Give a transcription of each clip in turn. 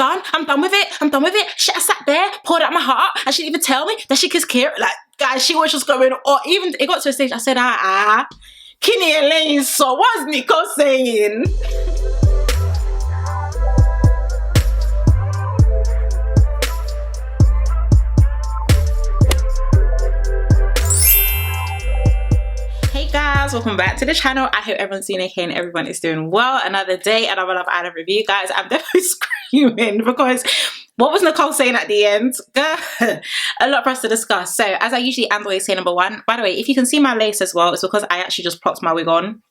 I'm done with it. She sat there, poured out my heart, and she didn't even tell me that she kissed Ciaran. Like, guys, she was just going, or even it got to a stage, I said, Kinney and Lane, so what's Nicole saying? Guys, welcome back to the channel. I hope everyone's doing okay and everyone is doing well. Another day, another Love Island review. Guys, I'm definitely screaming because what was Nicole saying at the end? A lot for us to discuss. So as I usually and always say, number one, by the way, if you can see my lace as well, it's because I actually just propped my wig on.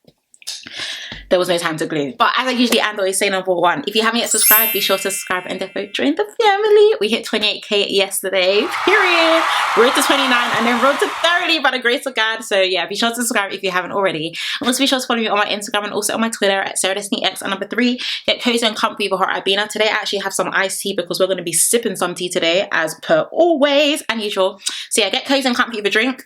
There was no time to glue. But as I usually and always say, number one, if you haven't yet subscribed, be sure to subscribe and definitely join the family. We hit 28k yesterday, period. Road to 29 and then road to 30 by the grace of God. So yeah, be sure to subscribe if you haven't already. And also be sure to follow me on my Instagram and also on my Twitter at sarahdestinyx. And number three, get cozy and comfy with hot Ibina. Today I actually have some iced tea because we're going to be sipping some tea today, as per always and usual. So yeah, get cozy and comfy with a drink.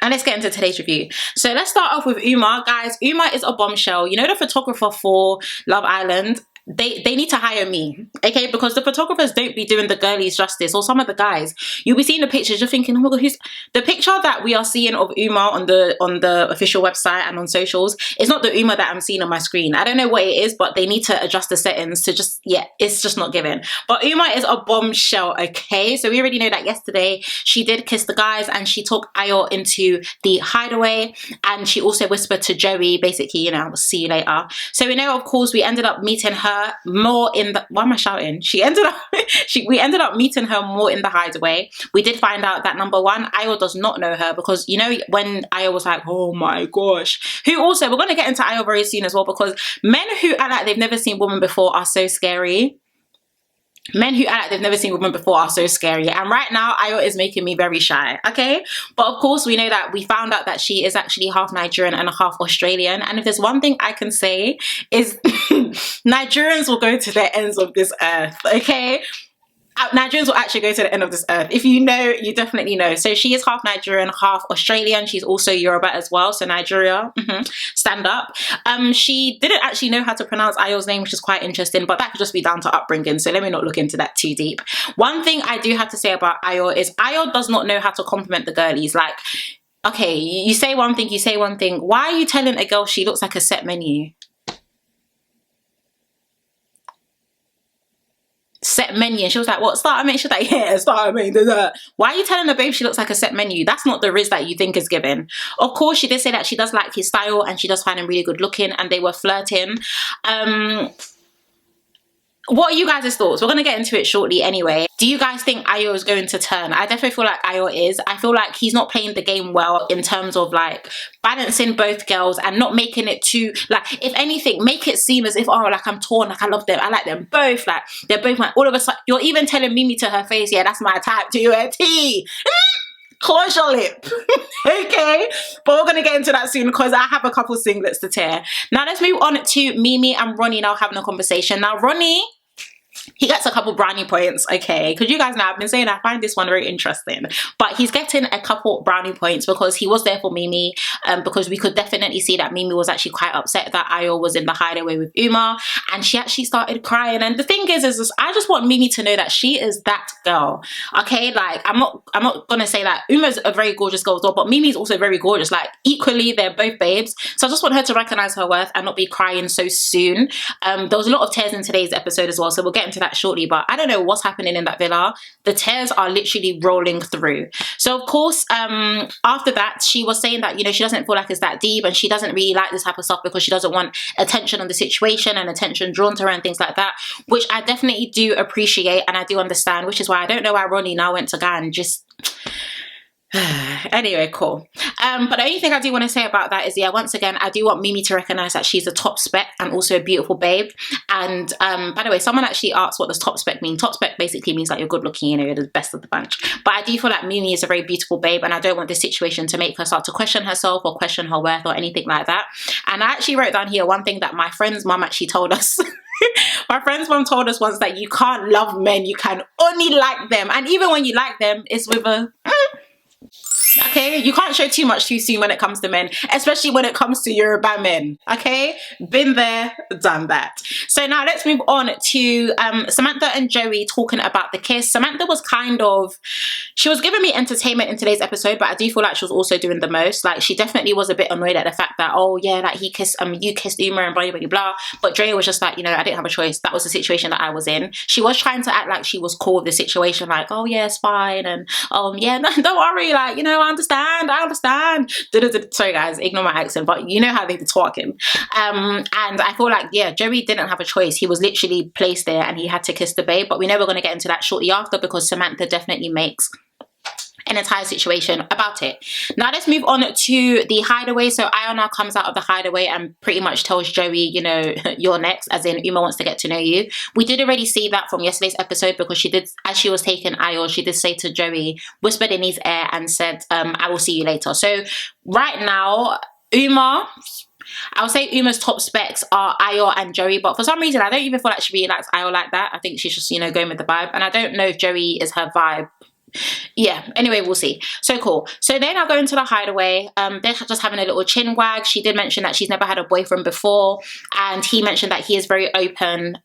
And let's get into today's review. So let's start off with Uma. Guys, Uma is a bombshell. You know, the photographer for Love Island, they need to hire me, okay? Because the photographers don't be doing the girlies justice, or some of the guys. You'll be seeing the pictures, you're thinking, oh my god, who's the picture that we are seeing of Uma on the official website and on socials? It's not the Uma that I'm seeing on my screen. I don't know what it is, but they need to adjust the settings to just, yeah, it's just not given. But Uma is a bombshell, okay? So we already know that yesterday she did kiss the guys and she took Ayo into the hideaway, and she also whispered to Joey, basically, you know, I'll see you later. So we know, of course, we ended up meeting her more in the, why am I shouting? We ended up meeting her more in the hideaway. We did find out that, number one, Ayo does not know her, because you know when Ayo was like, oh my gosh, who also, we're going to get into Ayo very soon as well, because men who act like they've never seen women before are so scary. Men who act like they've never seen women before are so scary, and right now Ayo is making me very shy, okay? But of course we know that we found out that she is actually half Nigerian and half Australian, and if there's one thing I can say is Nigerians will go to the ends of this earth, okay? Nigerians will actually go to the end of this earth. If you know, you definitely know. So she is half Nigerian, half Australian. She's also Yoruba as well. So Nigeria, stand up. She didn't actually know how to pronounce Ayo's name, which is quite interesting, but that could just be down to upbringing. So let me not look into that too deep. One thing I do have to say about Ayo is Ayo does not know how to compliment the girlies. Like, okay, you say one thing, you say one thing. Why are you telling a girl she looks like a set menu? Set menu. And she was like, what, starter menu? She was like, yeah, starter menu. Why are you telling the babe she looks like a set menu? That's not the riz that you think is given. Of course, she did say that she does like his style and she does find him really good looking, and they were flirting. What are you guys' thoughts? We're going to get into it shortly anyway. Do you guys think Ayo is going to turn? I definitely feel like Ayo is. I feel like he's not playing the game well in terms of like balancing both girls and not making it too, like, if anything, make it seem as if, oh, like I'm torn, like I love them, I like them both, like they're both my, all of a sudden, you're even telling Mimii to her face, yeah, that's my type to a T. Close your lip. Okay, but we're gonna get into that soon because I have a couple singlets to tear. Now let's move on to Mimii and Ronnie now having a conversation. Now Ronnie, he gets a couple brownie points, okay, because you guys know I've been saying I find this one very interesting, but he's getting a couple brownie points because he was there for Mimii, because we could definitely see that Mimii was actually quite upset that Ayo was in the hideaway with Uma, and she actually started crying. And the thing is I just want Mimii to know that she is that girl, okay? Like, I'm not gonna say that Uma's a very gorgeous girl as well, but Mimii's also very gorgeous. Like, equally, they're both babes. So I just want her to recognize her worth and not be crying so soon. There was a lot of tears in today's episode as well, so we'll get into that shortly, but I don't know what's happening in that villa. The tears are literally rolling through. So of course, after that, she was saying that, you know, she doesn't feel like it's that deep and she doesn't really like this type of stuff because she doesn't want attention on the situation and attention drawn to her and things like that, which I definitely do appreciate and I do understand, which is why I don't know why Ronnie now went to go and just anyway, cool. But the only thing I do want to say about that is, yeah, once again, I do want Mimii to recognize that she's a top spec and also a beautiful babe. And by the way, someone actually asked, what does top spec mean? Top spec basically means like you're good looking, you know, you're the best of the bunch. But I do feel like Mimii is a very beautiful babe, and I don't want this situation to make her start to question herself or question her worth or anything like that. And I actually wrote down here one thing that my friend's mum actually told us. My friend's mum told us once that you can't love men, you can only like them. And even when you like them, it's with a Okay, you can't show too much too soon when it comes to men, especially when it comes to Yoruba men. Okay, been there, done that. So now let's move on to Samantha and Joey talking about the kiss. Samantha was she was giving me entertainment in today's episode, but I do feel like she was also doing the most. Like, she definitely was a bit annoyed at the fact that, oh yeah, like you kissed Uma and blah blah blah. But Joey was just like, you know, I didn't have a choice. That was the situation that I was in. She was trying to act like she was cool with the situation, like, oh yeah, it's fine, and yeah, no, don't worry, like, you know, I understand. Sorry guys, ignore my accent, but you know how they be talking. And I feel like, yeah, Joey didn't have a choice. He was literally placed there and he had to kiss the babe. But we know we're going to get into that shortly after, because Samantha definitely makes an entire situation about it. Now let's move on to the hideaway. So Iona comes out of the hideaway and pretty much tells Joey, you know, you're next, as in Uma wants to get to know you. We did already see that from yesterday's episode, because she did, as she was taking Ayo, she did say to Joey, whispered in his ear and said, I will see you later. So right now, Uma, I would say Uma's top specs are Ayo and Joey, but for some reason I don't even feel like she really likes Ayo like that. I think she's just, you know, going with the vibe, and I don't know if Joey is her vibe. Yeah, anyway, we'll see. So cool. So they now go into the hideaway. They're just having a little chin wag. She did mention that she's never had a boyfriend before, and he mentioned that he is very open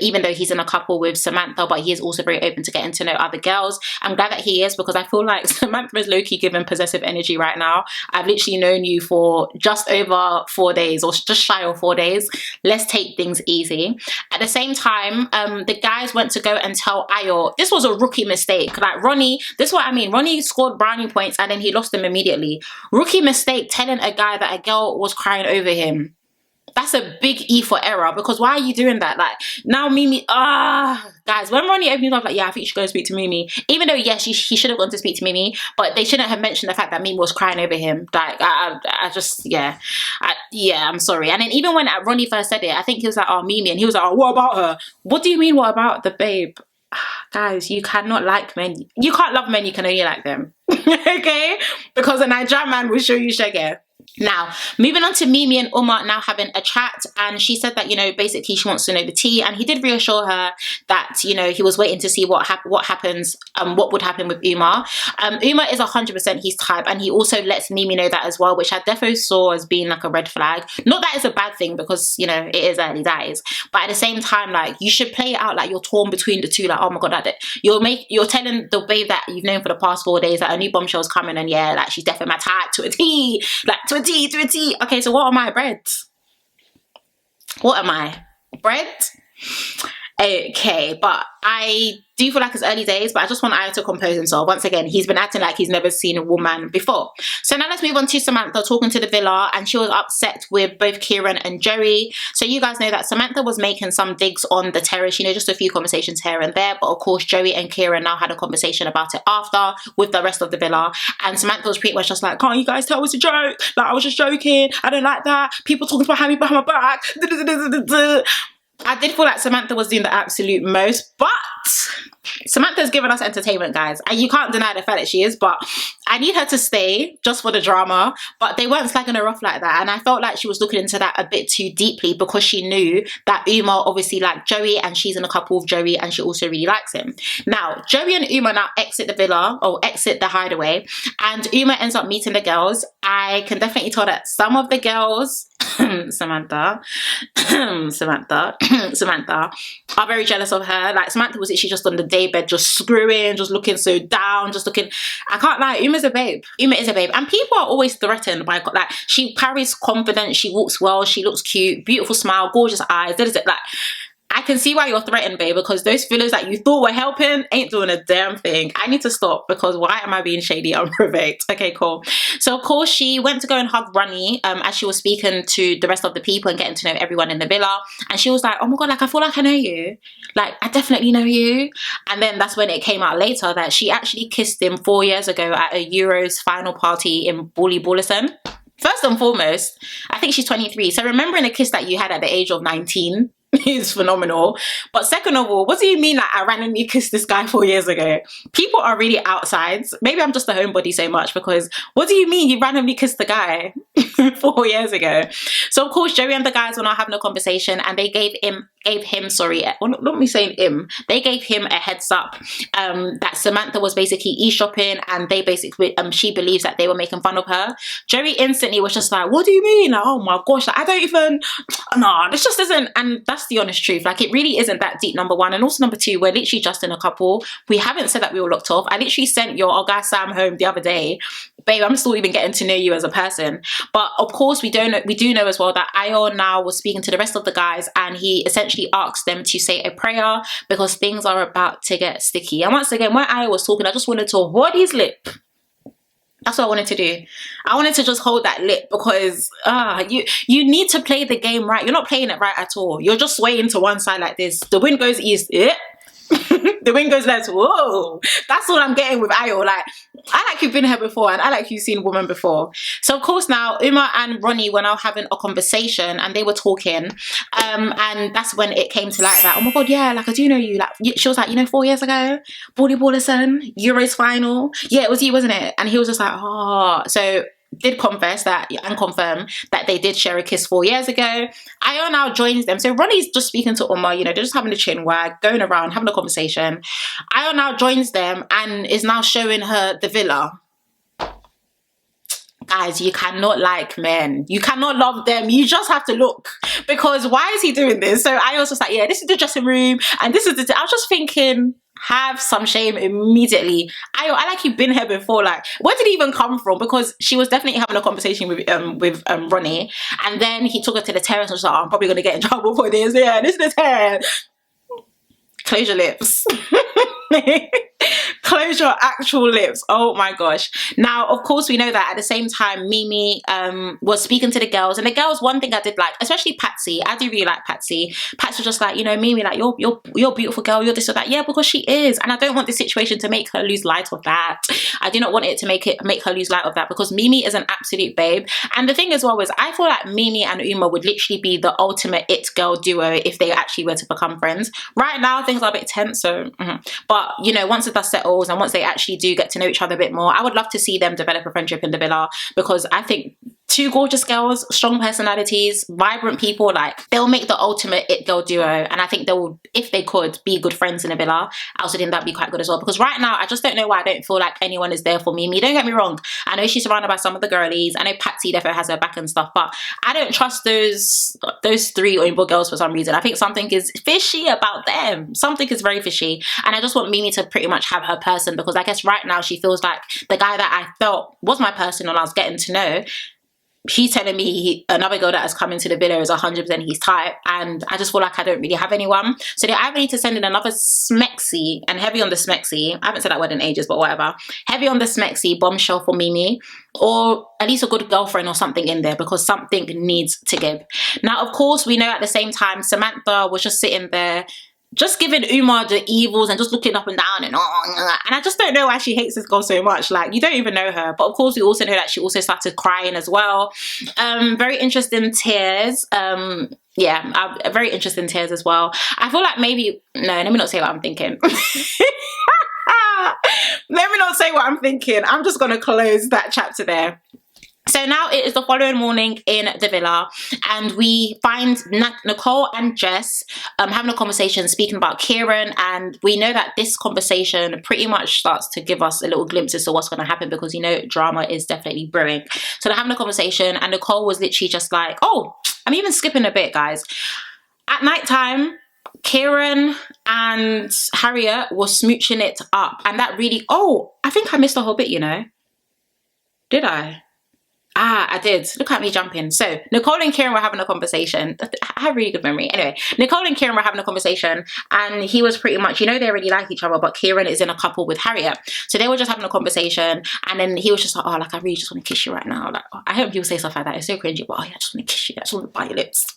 even though he's in a couple with Samantha, but he is also very open to getting to know other girls. I'm glad that he is, because I feel like Samantha is low-key giving possessive energy right now. I've literally known you for just over 4 days, or just shy of 4 days. Let's take things easy. At the same time, the guys went to go and tell Ayo. This was a rookie mistake. Like Ronnie, this is what I mean. Ronnie scored brownie points and then he lost them immediately. Rookie mistake telling a guy that a girl was crying over him. That's a big E for error, because why are you doing that? Like, now Mimii, guys, when Ronnie opened up, like, yeah, I think you should go and speak to Mimii. Even though, yes, he should have gone to speak to Mimii, but they shouldn't have mentioned the fact that Mimii was crying over him. Like, I just, yeah, I'm sorry. And then even when Ronnie first said it, I think he was like, oh, Mimii, and he was like, oh, what about her? What do you mean, what about the babe? Guys, you cannot like men. You can't love men, you can only like them. Okay? Because a Nigerian man will show you shege. Now, moving on to Mimii and Uma now having a chat, and she said that, you know, basically she wants to know the tea, and he did reassure her that, you know, he was waiting to see what happens, what would happen with Uma. Uma is 100% his type, and he also lets Mimii know that as well, which I definitely saw as being like a red flag. Not that it's a bad thing, because, you know, it is early days, but at the same time, like, you should play it out like you're torn between the two, like, oh my god, you're telling the babe that you've known for the past 4 days that a new bombshell's coming, and yeah, like, she's definitely my type to a T, like, to a T. Okay, so what am I? Bread? What am I? Bread? Okay, but I do feel like it's early days, but I just want Ayo to compose himself. Once again, he's been acting like he's never seen a woman before. So now let's move on to Samantha talking to the villa, and she was upset with both Ciaran and Joey. So you guys know that Samantha was making some digs on the terrace, you know, just a few conversations here and there, but of course Joey and Ciaran now had a conversation about it after with the rest of the villa, and Samantha was pretty much just like, can't you guys tell it was a joke? Like, I was just joking, I don't like that, people talking behind me behind my back. I did feel like Samantha was doing the absolute most, but Samantha's given us entertainment, guys, and you can't deny the fact that she is, but I need her to stay just for the drama. But they weren't slagging her off like that, and I felt like she was looking into that a bit too deeply, because she knew that Uma obviously liked Joey, and she's in a couple with Joey, and she also really likes him. Now, Joey and Uma now exit the villa, or exit the hideaway, and Uma ends up meeting the girls. I can definitely tell that some of the girls Samantha are very jealous of her. Like, Samantha was literally just on the daybed, just screwing, just looking so down, just looking, I can't lie, Uma's a babe. Uma is a babe, and people are always threatened by, like, she carries confidence, she walks well, she looks cute, beautiful smile, gorgeous eyes, like, I can see why you're threatened, babe, because those fillers that you thought were helping ain't doing a damn thing. I need to stop, because why am I being shady unprovoked? Okay, cool. So of course she went to go and hug Ronnie as she was speaking to the rest of the people and getting to know everyone in the villa, and she was like, oh my god, like, I feel like I know you, like, I definitely know you. And then that's when it came out later that she actually kissed him 4 years ago at a Euros final party in Ballison. First and foremost, I think she's 23, so remembering a kiss that you had at the age of 19 is phenomenal. But second of all, what do you mean like I randomly kissed this guy 4 years ago? People are really outsides. Maybe I'm just a homebody so much, because what do you mean you randomly kissed the guy 4 years ago? So of course Joey and the guys were now having a conversation, and they gave him gave him, sorry, well, not me saying him, they gave him a heads up that Samantha was basically e-shopping, and they basically, she believes that they were making fun of her. Joey instantly was just like, what do you mean? Like, oh my gosh, like, I don't even, no, this just isn't, and that's the honest truth. Like, it really isn't that deep, number one, and also number two, we're literally just in a couple. We haven't said that we were locked off. I literally sent your guy Sam home the other day. Babe, I'm still even getting to know you as a person. But of course, we do know as well that Ayo now was speaking to the rest of the guys, and he essentially asked them to say a prayer because things are about to get sticky. And once again, when Ayo was talking, I just wanted to hold his lip. That's what I wanted to do. I wanted to just hold that lip because you need to play the game right. You're not playing it right at all. You're just swaying to one side like this. The wind goes east. The wind goes left. Whoa, that's what I'm getting with Ayo. Like, I like you've been here before, and I like you've seen women before. So of course now Uma and Ronnie were now having a conversation, and they were talking, and that's when it came to like that. Oh my god, yeah, like I do know you. Like, she was like, you know, 4 years ago, Baller son, Euros final, yeah, it was you, wasn't it? And he was just like, oh. So did confess that and confirm that they did share a kiss 4 years ago. Ayo now joins them. So Ronnie's just speaking to Uma, you know, they're just having a chin wag, going around, having a conversation. Ayo now joins them and is now showing her the villa. Guys, you cannot like men. You cannot love them. You just have to look. Because why is he doing this? So Ayo's just like, yeah, this is the dressing room, and this is the... I was just thinking... have some shame immediately. I like you've been here before. Like, where did it even come from? Because she was definitely having a conversation with Ronnie, and then he took her to the terrace and was like, oh, I'm probably gonna get in trouble for this. Yeah, this is the terrace. Close your lips. Close your actual lips. Oh my gosh. Now, of course, we know that at the same time, Mimi was speaking to the girls, and the girls, one thing I did like, especially Patsy, I do really like Patsy. Patsy was just like, you know, Mimi, like, you're a beautiful girl, you're this or that. Yeah, because she is, and I don't want this situation to make her lose light of that. I do not want it to make her lose light of that, because Mimi is an absolute babe. And the thing as well is, I feel like Mimi and Uma would literally be the ultimate it girl duo if they actually were to become friends. Right now, things are a bit tense, so but you know, once the dust settles and once they actually do get to know each other a bit more, I would love to see them develop a friendship in the villa, because I think two gorgeous girls, strong personalities, vibrant people, like, they'll make the ultimate it girl duo. And I think they will, if they could, be good friends in a villa. I also think that'd be quite good as well, because right now I just don't know why I don't feel like anyone is there for Mimi. Don't get me wrong, I know she's surrounded by some of the girlies, I know Patsy definitely has her back and stuff, but I don't trust those three Oimbo girls for some reason. I think something is fishy about them. Something is very fishy, and I just want Mimi to pretty much have her person, because I guess right now she feels like the guy that I felt was my person when I was getting to know, he's telling me another girl that has come into the villa is 100% his type, and I just feel like I don't really have anyone. So they either need to send in another smexy, and heavy on the smexy, I haven't said that word in ages, but whatever, heavy on the smexy bombshell for Mimi, or at least a good girlfriend or something in there, because something needs to give. Now, of course, we know at the same time Samantha was just sitting there just giving Uma the evils and just looking up and down and I just don't know why she hates this girl so much. Like, you don't even know her. But of course, we also know that she also started crying as well. Very interesting tears. Yeah, very interesting tears as well. I feel like maybe, no, let me not say what I'm thinking. Let me not say what I'm thinking. I'm just going to close that chapter there. So now it is the following morning in the villa, and we find Nicole and Jess having a conversation speaking about Ciaran, and we know that this conversation pretty much starts to give us a little glimpse as to what's going to happen, because, you know, drama is definitely brewing. So they're having a conversation, and Nicole was literally just like, oh, I'm even skipping a bit, guys. At night time, Ciaran and Harriet was smooching it up, and that really, oh, I think I missed the whole bit, you know. Did I? Ah, I did. Look at me jumping. So Nicole and Ciaran were having a conversation. I have really good memory. Anyway, Nicole and Ciaran were having a conversation, and he was pretty much, you know, they really like each other, but Ciaran is in a couple with Harriet. So they were just having a conversation, and then he was just like, oh, like, I really just want to kiss you right now. Like, I hope people say stuff like that. It's so cringy, but oh yeah, I just want to kiss you. I just want to bite your lips.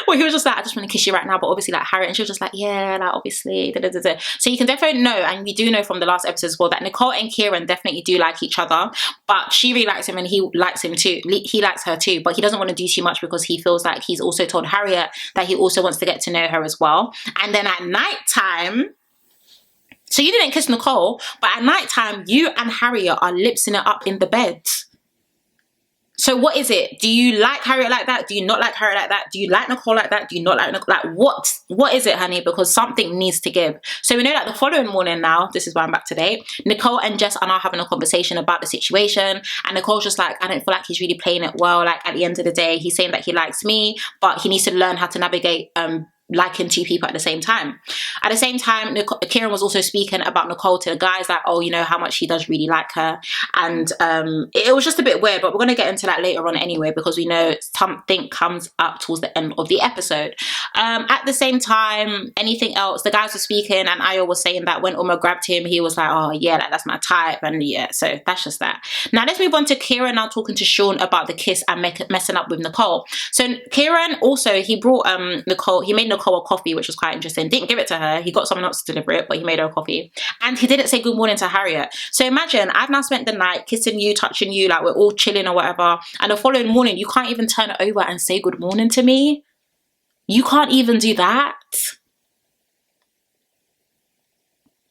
Well, he was just like, I just want to kiss you right now, but obviously, like, Harriet, and she was just like, yeah, like, obviously, da, da, da, da. So you can definitely know, and we do know from the last episode as well, that Nicole and Ciaran definitely do like each other, but she really likes him and he likes him too. He likes her too, but he doesn't want to do too much, because he feels like he's also told Harriet that he also wants to get to know her as well. And then at night time, so you didn't kiss Nicole, but at night time, you and Harriet are lipsing it up in the bed. So what is it? Do you like Harriet like that? Do you not like Harriet like that? Do you like Nicole like that? Do you not like Nicole? Like what is it, honey? Because something needs to give. So we know that the following morning now, this is why I'm back today, Nicole and Jess are now having a conversation about the situation. And Nicole's just like, I don't feel like he's really playing it well. Like at the end of the day, he's saying that he likes me, but he needs to learn how to navigate liking two people at the same time. At the same time, Ciaran was also speaking about Nicole to the guys, like, oh, you know, how much he does really like her. And it was just a bit weird, but we're going to get into that later on anyway, because we know something comes up towards the end of the episode. At the same time, anything else, the guys were speaking and Ayo was saying that when Uma grabbed him, he was like, oh yeah, like, that's my type. And yeah, so that's just that. Now let's move on to Ciaran now talking to Sean about the kiss and messing up with Nicole. So Ciaran also, he brought Nicole, he made Nicole a coffee, which was quite interesting. Didn't give it to her, he got someone else to deliver it, but he made her a coffee. And he didn't say good morning to Harriet. So imagine, I've now spent the night kissing you, touching you, like we're all chilling or whatever, and the following morning you can't even turn it over and say good morning to me. You can't even do that.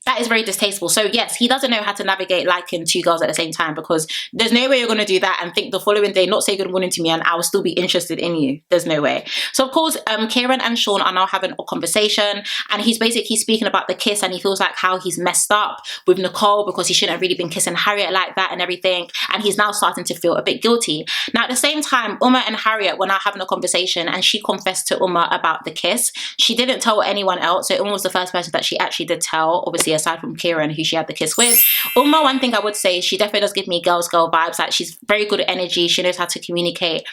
That is very distasteful. So yes, he doesn't know how to navigate liking two girls at the same time, because there's no way you're going to do that and think the following day not say good morning to me and I will still be interested in you. There's no way. So of course, Ciaran and Sean are now having a conversation, and he's basically speaking about the kiss, and he feels like how he's messed up with Nicole because he shouldn't have really been kissing Harriet like that and everything, and he's now starting to feel a bit guilty. Now at the same time, Uma and Harriet were now having a conversation, and she confessed to Uma about the kiss. She didn't tell anyone else, so Uma was the first person that she actually did tell, obviously aside from Ciaran, who she had the kiss with. Uma, one thing I would say, she definitely does give me girl vibes. Like, she's very good at energy, she knows how to communicate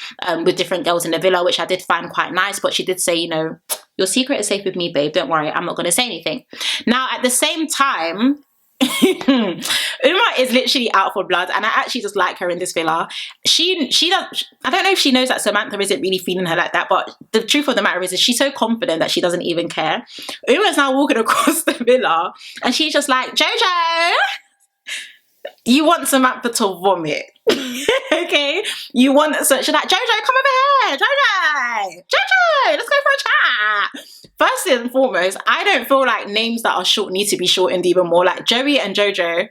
with different girls in the villa, which I did find quite nice. But she did say, you know, your secret is safe with me, babe, don't worry, I'm not going to say anything. Now at the same time, Uma is literally out for blood, and I actually just like her in this villa. She does, I don't know if she knows that Samantha isn't really feeling her like that, but the truth of the matter is she's so confident that she doesn't even care. Uma's now walking across the villa and she's just like, Jojo, you want Samantha to vomit. Okay, you want, so she's like, Jojo, come over here, Jojo, let's go for a chat. First and foremost, I don't feel like names that are short need to be shortened even more. Like Joey and Jojo,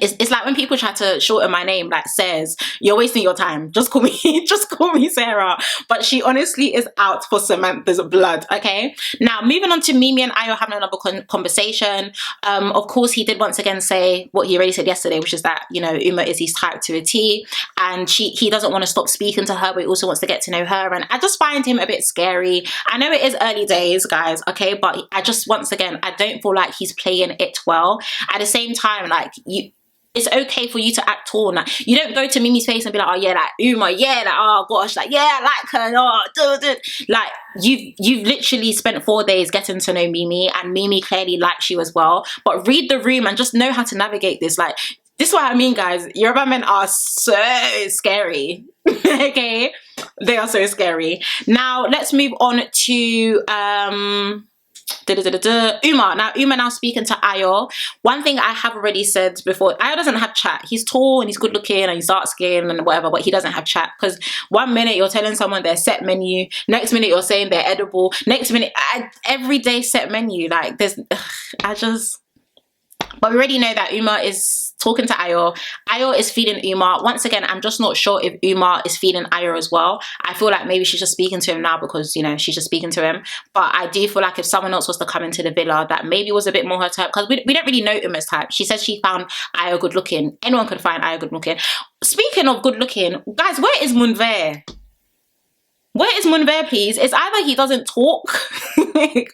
it's like when people try to shorten my name, like says, you're wasting your time. Just call me Sarah. But she honestly is out for Samantha's blood. Okay. Now moving on to Mimii and Ayo having another conversation. Of course, he did once again say what he already said yesterday, which is that, you know, Uma is his type to a T, and he doesn't want to stop speaking to her, but he also wants to get to know her. And I just find him a bit scary. I know it is early days, guys. Okay, but I just, once again, I don't feel like he's playing it well. At the same time, like, it's okay for you to act torn. Like, you don't go to Mimi's face and be like, oh yeah, like Uma, yeah, like, oh gosh, like, yeah, I like her, oh, like, you've literally spent 4 days getting to know Mimii, and Mimii clearly likes you as well. But read the room and just know how to navigate this. Like, this is what I mean, guys. Yoruba men are so scary. Okay, they are so scary. Now let's move on to Uma. Now Uma now speaking to Ayo. One thing I have already said before, Ayo doesn't have chat. He's tall and he's good looking and he's dark skinned and whatever, but he doesn't have chat, because one minute you're telling someone their set menu, next minute you're saying they're edible, next minute everyday set menu. Like, there's but we already know that Uma is talking to Ayo. Ayo is feeding Uma. Once again, I'm just not sure if Uma is feeding Ayo as well. I feel like maybe she's just speaking to him now because, you know, she's just speaking to him. But I do feel like if someone else was to come into the villa that maybe was a bit more her type, because we don't really know Uma's type. She says she found Ayo good looking. Anyone could find Ayo good looking. Speaking of good looking, guys, where is Munver? Where is Munver, please? It's either he doesn't talk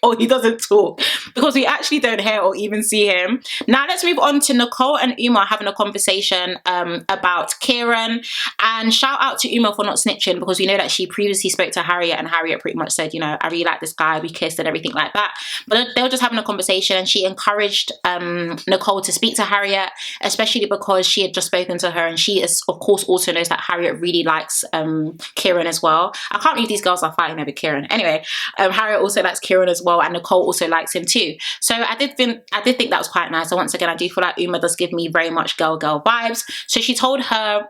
or he doesn't talk, because we actually don't hear or even see him. Now let's move on to Nicole and Uma having a conversation about Ciaran. And shout out to Uma for not snitching, because we know that she previously spoke to Harriet, and Harriet pretty much said, you know, I really like this guy, we kissed and everything like that. But they were just having a conversation, and she encouraged Nicole to speak to Harriet, especially because she had just spoken to her, and she is, of course, also knows that Harriet really likes Ciaran as well. I can't can't believe these girls are fighting over Ciaran. Anyway, Harriet also likes Ciaran as well, and Nicole also likes him too. So I did think that was quite nice. So once again, I do feel like Uma does give me very much girl vibes. So she told her,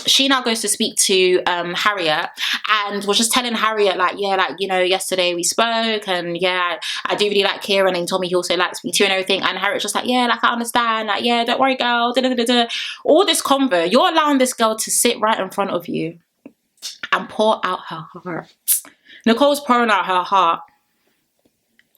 she now goes to speak to Harriet, and was just telling Harriet like, yeah, like, you know, yesterday we spoke, and yeah, I do really like Ciaran, and he told me he also likes me too and everything. And Harriet's just like, yeah, like, I understand, like, yeah, don't worry, girl, da, da, da, da. All this convo, you're allowing this girl to sit right in front of you and pour out her heart. Nicole's pouring out her heart.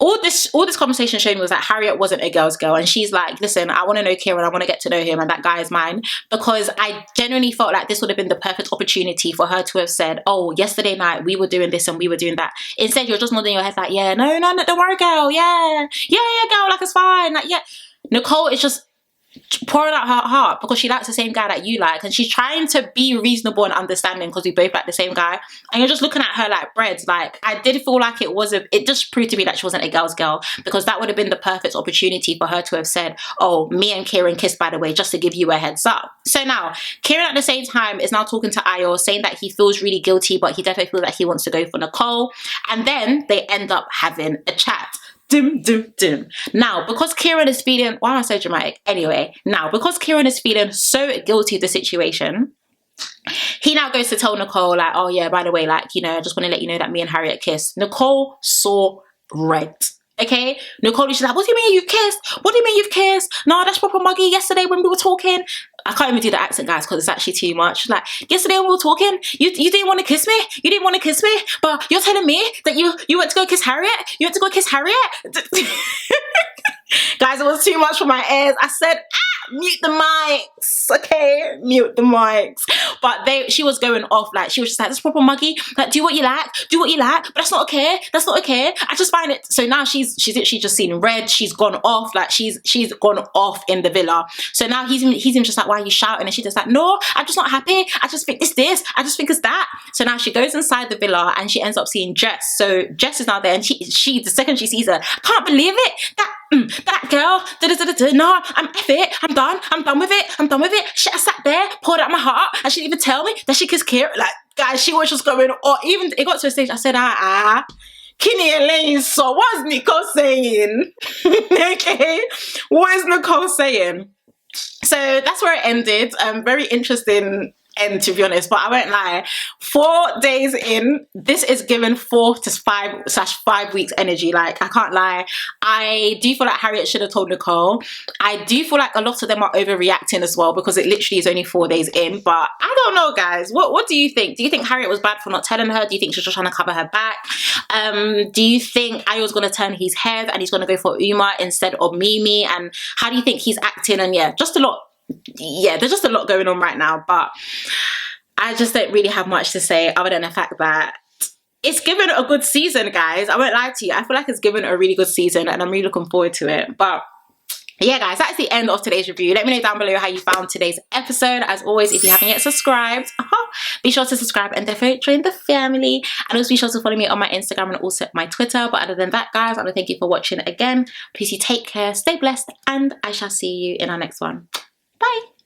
All this conversation showed me was that Harriet wasn't a girl's girl, and she's like, listen, I want to know Ciaran, I want to get to know him, and that guy is mine. Because I genuinely felt like this would have been the perfect opportunity for her to have said, oh, yesterday night we were doing this and we were doing that. Instead, you're just nodding your head like, yeah, no, don't worry, girl, yeah, girl, like, it's fine, like, yeah. Nicole is just pouring out her heart because she likes the same guy that you like, and she's trying to be reasonable and understanding because we both like the same guy, and you're just looking at her like bread. Like, I did feel like it just proved to me that she wasn't a girl's girl, because that would have been the perfect opportunity for her to have said, oh, me and Ciaran kissed, by the way, just to give you a heads up. So now Ciaran at the same time is now talking to Ayo, saying that he feels really guilty, but he definitely feels like he wants to go for Nicole, and then they end up having a chat. Now, because Ciaran is feeling, why am I so dramatic? Anyway, now, because Ciaran is feeling so guilty of the situation, he now goes to tell Nicole, like, oh yeah, by the way, like, you know, I just want to let you know that me and Harriet kissed. Nicole saw red. Okay, Nicole is like, what do you mean you've kissed? What do you mean you've kissed? No, that's proper muggy. Yesterday when we were talking, I can't even do the accent, guys, because it's actually too much. Like, yesterday when we were talking, you didn't want to kiss me. You didn't want to kiss me, but you're telling me that you went to go kiss Harriet. You went to go kiss Harriet. Guys, it was too much for my ears. I said, mute the mics, okay, mute the mics. But she was going off, like, she was just like, that's proper muggy, like, do what you like, but that's not okay, I just find it. So now she's literally just seen red. She's gone off, like, she's gone off in the villa. So now he's just like, why are you shouting? And she's just like, no, I'm just not happy, I just think it's this, I just think it's that. So now she goes inside the villa and she ends up seeing Jess. So Jess is now there, and she the second she sees her, I can't believe it, that girl, no, I'm F it, I'm done with it. I sat there, poured out my heart, and she didn't even tell me that she kissed Ciaran. Like, guys, she was just going, or even it got to a stage, I said, Kinney and Lane, so what is Nicole saying? Okay, what is Nicole saying? So that's where it ended. Very interesting end, to be honest, but I won't lie, 4 days in, this is given 4 to 5/5 weeks energy. Like, I can't lie, I do feel like Harriet should have told Nicole. I do feel like a lot of them are overreacting as well, because it literally is only 4 days in. But I don't know, guys, what do you think? Do you think Harriet was bad for not telling her? Do you think she was just trying to cover her back? Do you think Ayo's gonna turn his head and he's gonna go for Uma instead of Mimii? And how do you think he's acting? And yeah, just a lot. Yeah, there's just a lot going on right now, but I just don't really have much to say other than the fact that it's given a good season, guys. I won't lie to you, I feel like it's given a really good season, and I'm really looking forward to it. But yeah, guys, that's the end of today's review. Let me know down below how you found today's episode. As always, if you haven't yet subscribed, be sure to subscribe and definitely join the family. And also be sure to follow me on my Instagram and also my Twitter. But other than that, guys, I want to thank you for watching again. Please you take care, stay blessed, and I shall see you in our next one. Bye.